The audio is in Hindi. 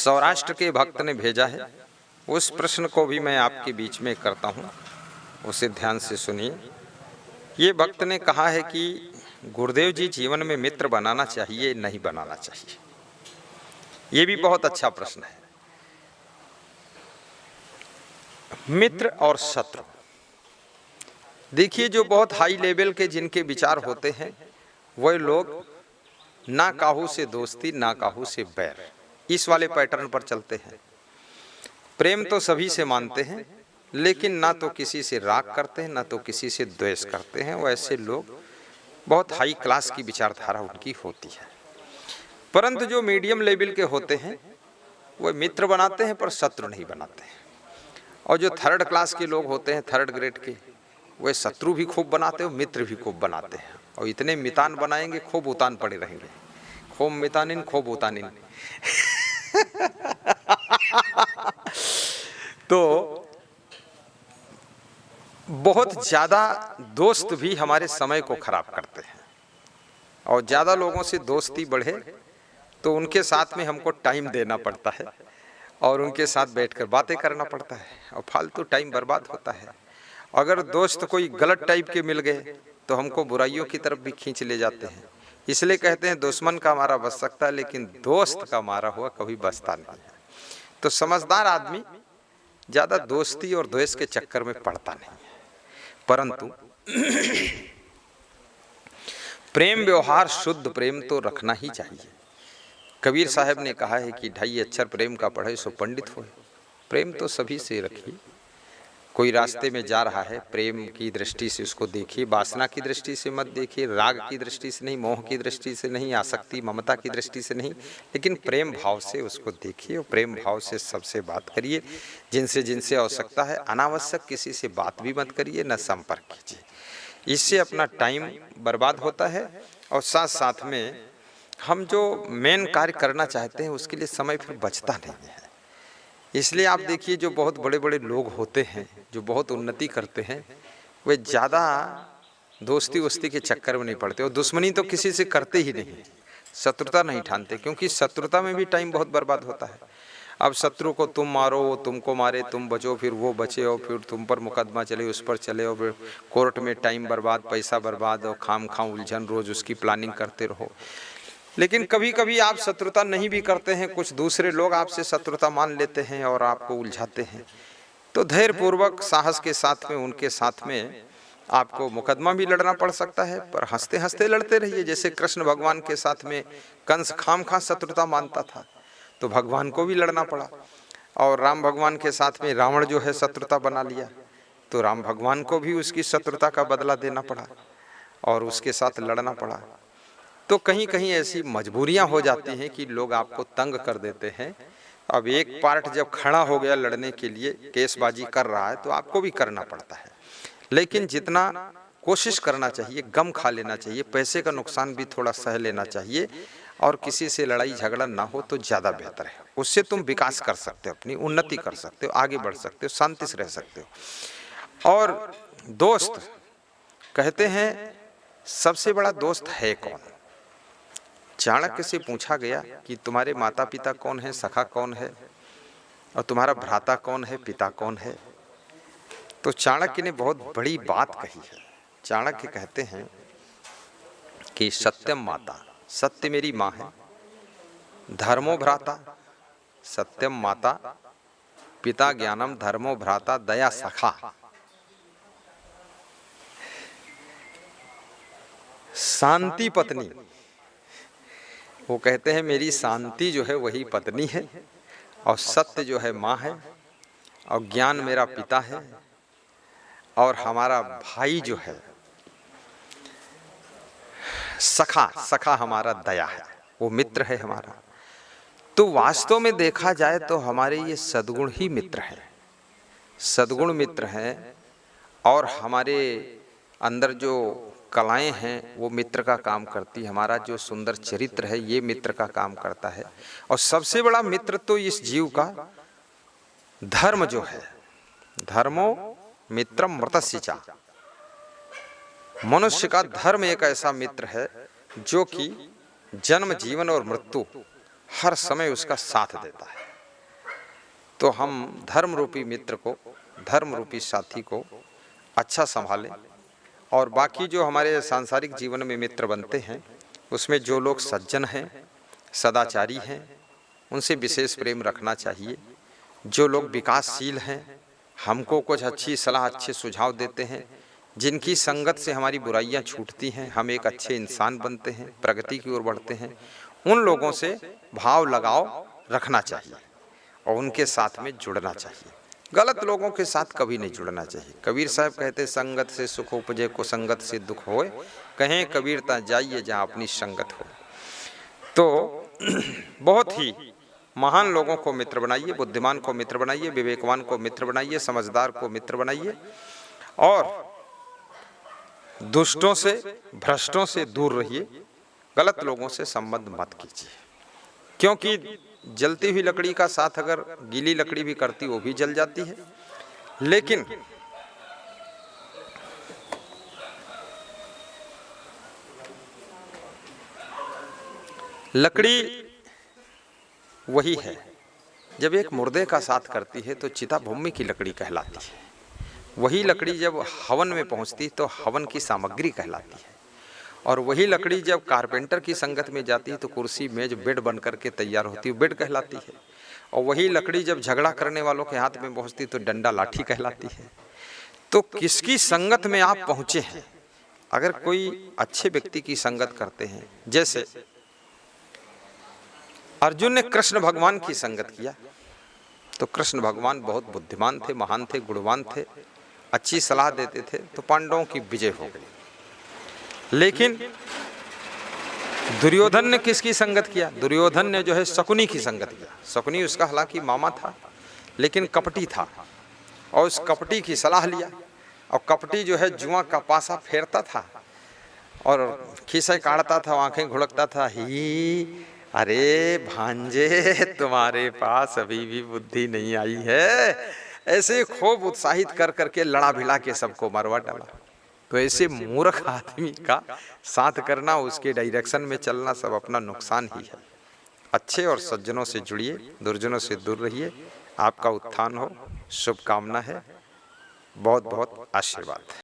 सौराष्ट्र के भक्त ने भेजा है, उस प्रश्न को भी मैं आपके बीच में करता हूँ, उसे ध्यान से सुनिए। ये भक्त ने कहा है कि गुरुदेव जी जीवन में मित्र बनाना चाहिए नहीं बनाना चाहिए। ये भी बहुत अच्छा प्रश्न है। मित्र और शत्रु, देखिए जो बहुत हाई लेवल के जिनके विचार होते हैं वह लोग ना काहू से दोस्ती ना काहू से बैर, इस वाले पैटर्न पर चलते हैं। प्रेम तो सभी से मानते हैं, लेकिन ना तो किसी से राग करते हैं ना तो किसी से द्वेष करते हैं। वैसे लोग बहुत हाई क्लास की विचारधारा उनकी होती है। परंतु जो मीडियम लेवल के होते हैं वह मित्र बनाते हैं पर शत्रु नहीं बनाते हैं। और जो थर्ड क्लास के लोग होते हैं, थर्ड ग्रेड के, वे शत्रु भी खूब बनाते हैं, मित्र भी खूब बनाते हैं। और इतने मितान बनाएंगे खूब उतान पड़े रहेंगे, खूब मितानिन खूब उतानिन। तो बहुत ज्यादा दोस्त भी हमारे समय को खराब करते हैं। और ज्यादा लोगों से दोस्ती बढ़े तो उनके साथ में हमको टाइम देना पड़ता है और उनके साथ बैठकर बातें करना पड़ता है और फालतू टाइम बर्बाद होता है। अगर दोस्त कोई गलत टाइप के मिल गए तो हमको बुराइयों की तरफ भी खींच ले जाते हैं। इसलिए कहते हैं दुश्मन का मारा बच सकता है लेकिन दोस्त का मारा हुआ कभी बचता नहीं है। तो समझदार आदमी ज्यादा दोस्ती और द्वेष के चक्कर में पड़ता नहीं है। परंतु प्रेम व्यवहार शुद्ध प्रेम तो रखना ही चाहिए। कबीर साहब ने कहा है कि ढाई अक्षर प्रेम का पढ़े सो पंडित हो। प्रेम तो सभी से रखिए। कोई रास्ते में जा रहा है, प्रेम की दृष्टि से उसको देखिए, वासना की दृष्टि से मत देखिए, राग की दृष्टि से नहीं, मोह की दृष्टि से नहीं, आसक्ति ममता की दृष्टि से नहीं, लेकिन प्रेम भाव से उसको देखिए और प्रेम भाव से सबसे बात करिए। जिनसे जिनसे आवश्यकता है, अनावश्यक किसी से बात भी मत करिए, न संपर्क कीजिए। इससे अपना टाइम बर्बाद होता है और साथ साथ में हम जो मेन कार्य करना चाहते हैं उसके लिए समय फिर बचता नहीं है। इसलिए आप देखिए जो बहुत बड़े बड़े लोग होते हैं, जो बहुत उन्नति करते हैं, वे ज़्यादा दोस्ती वोस्ती के चक्कर में नहीं पड़ते और दुश्मनी तो किसी से करते ही नहीं, शत्रुता नहीं ठानते, क्योंकि शत्रुता में भी टाइम बहुत बर्बाद होता है। अब शत्रु को तुम मारो, वो तुमको मारे, तुम बचो, फिर वो बचे और फिर तुम पर मुकदमा चले, उस पर चले और फिर कोर्ट में टाइम बर्बाद, पैसा बर्बाद और खाम खाम उलझन, रोज उसकी प्लानिंग करते रहो। लेकिन कभी कभी आप शत्रुता नहीं भी करते हैं, कुछ दूसरे लोग आपसे शत्रुता मान लेते हैं और आपको उलझाते हैं, तो धैर्य पूर्वक साहस के साथ में उनके साथ में आपको मुकदमा भी लड़ना पड़ सकता है, पर हंसते हंसते लड़ते रहिए। जैसे कृष्ण भगवान के साथ में कंस खामखा शत्रुता मानता था तो भगवान को भी लड़ना पड़ा, और राम भगवान के साथ में रावण जो है शत्रुता बना लिया तो राम भगवान को भी उसकी शत्रुता का बदला देना पड़ा और उसके साथ लड़ना पड़ा। तो कहीं कहीं ऐसी मजबूरियां हो जाती हैं कि लोग आपको तंग कर देते हैं। अब एक पार्ट जब खड़ा हो गया लड़ने के लिए, केसबाजी कर रहा है, तो आपको भी करना पड़ता है। लेकिन जितना कोशिश करना चाहिए, गम खा लेना चाहिए, पैसे का नुकसान भी थोड़ा सह लेना चाहिए और किसी से लड़ाई झगड़ा ना हो तो ज़्यादा बेहतर है। उससे तुम विकास कर सकते हो, अपनी उन्नति कर सकते हो, आगे बढ़ सकते हो, शांति से रह सकते हो। और दोस्त कहते हैं सबसे बड़ा दोस्त है कौन? चाणक्य से पूछा गया कि तुम्हारे माता पिता कौन है, सखा कौन है और तुम्हारा भ्राता कौन है, पिता कौन है? तो चाणक्य ने बहुत बड़ी बात कही है। चाणक्य कहते हैं कि सत्यम माता, सत्य मेरी माँ है, धर्मो भ्राता, सत्यम माता, पिता ज्ञानम, धर्मो भ्राता, दया सखा, शांति पत्नी। वो कहते हैं मेरी शांति जो है वही पत्नी है और सत्य जो है माँ है और ज्ञान मेरा पिता है और हमारा भाई जो है सखा, सखा हमारा दया है, वो मित्र है हमारा। तो वास्तव में देखा जाए तो हमारे ये सद्गुण ही मित्र हैं, सद्गुण मित्र हैं। और हमारे अंदर जो कलाएं हैं वो मित्र का काम करती है। हमारा जो सुंदर चरित्र है ये मित्र का काम करता है। और सबसे बड़ा मित्र तो इस जीव का धर्म जो है, धर्मो मित्रम मृतस्य च, मनुष्य का धर्म एक ऐसा मित्र है जो कि जन्म, जीवन और मृत्यु हर समय उसका साथ देता है। तो हम धर्म रूपी मित्र को, धर्म रूपी साथी को अच्छा संभालें। और बाकी जो हमारे सांसारिक जीवन में मित्र बनते हैं, उसमें जो लोग सज्जन हैं, सदाचारी हैं, उनसे विशेष प्रेम रखना चाहिए। जो लोग विकासशील हैं, हमको कुछ अच्छी सलाह, अच्छे सुझाव देते हैं, जिनकी संगत से हमारी बुराइयां छूटती हैं, हम एक अच्छे इंसान बनते हैं, प्रगति की ओर बढ़ते हैं, उन लोगों से भाव लगाव रखना चाहिए और उनके साथ में जुड़ना चाहिए। गलत लोगों के साथ कभी नहीं जुड़ना चाहिए। कबीर साहब कहते, संगत से सुख उपजे को संगत से दुख होए, कहें कबीर ता जाइए जहाँ अपनी संगत हो। तो बहुत ही महान लोगों को मित्र बनाइए, बुद्धिमान को मित्र बनाइए, विवेकवान को मित्र बनाइए, समझदार को मित्र बनाइए और दुष्टों से, भ्रष्टों से दूर रहिए। गलत लोगों से संबंध मत कीजिए, क्योंकि जलती हुई लकड़ी का साथ अगर गीली लकड़ी भी करती वो भी जल जाती है। लेकिन लकड़ी वही है, जब एक मुर्दे का साथ करती है तो चिता भूमि की लकड़ी कहलाती है। वही लकड़ी जब हवन में पहुंचती तो हवन की सामग्री कहलाती है। और वही लकड़ी जब कारपेंटर की संगत में जाती है तो कुर्सी, मेज, बेड बन करके तैयार होती है, बेड कहलाती है। और वही लकड़ी जब झगड़ा करने वालों के हाथ में पहुंचती तो डंडा, लाठी कहलाती है। तो किसकी संगत में आप पहुंचे हैं? अगर कोई अच्छे व्यक्ति की संगत करते हैं, जैसे अर्जुन ने कृष्ण भगवान की संगत किया तो कृष्ण भगवान बहुत बुद्धिमान थे, महान थे, गुणवान थे, अच्छी सलाह देते थे, तो पांडवों की विजय हो गई। लेकिन दुर्योधन ने किसकी संगत किया? दुर्योधन ने जो है शकुनी की संगत किया। शकुनी उसका हालांकि मामा था, लेकिन कपटी था और उस कपटी की सलाह लिया। और कपटी जो है जुआ का पासा फेरता था और खीसे काटता था, आंखें घुड़कता था, ही अरे भांजे तुम्हारे पास अभी भी बुद्धि नहीं आई है। ऐसे खूब उत्साहित कर करके लड़ा भिड़ा के सबको मरवा डाला। तो ऐसे मूर्ख आदमी का साथ करना, उसके डायरेक्शन में चलना सब अपना नुकसान ही है। अच्छे और सज्जनों से जुड़िए, दुर्जनों से दूर रहिए। आपका उत्थान हो, शुभकामना है। बहुत बहुत आशीर्वाद।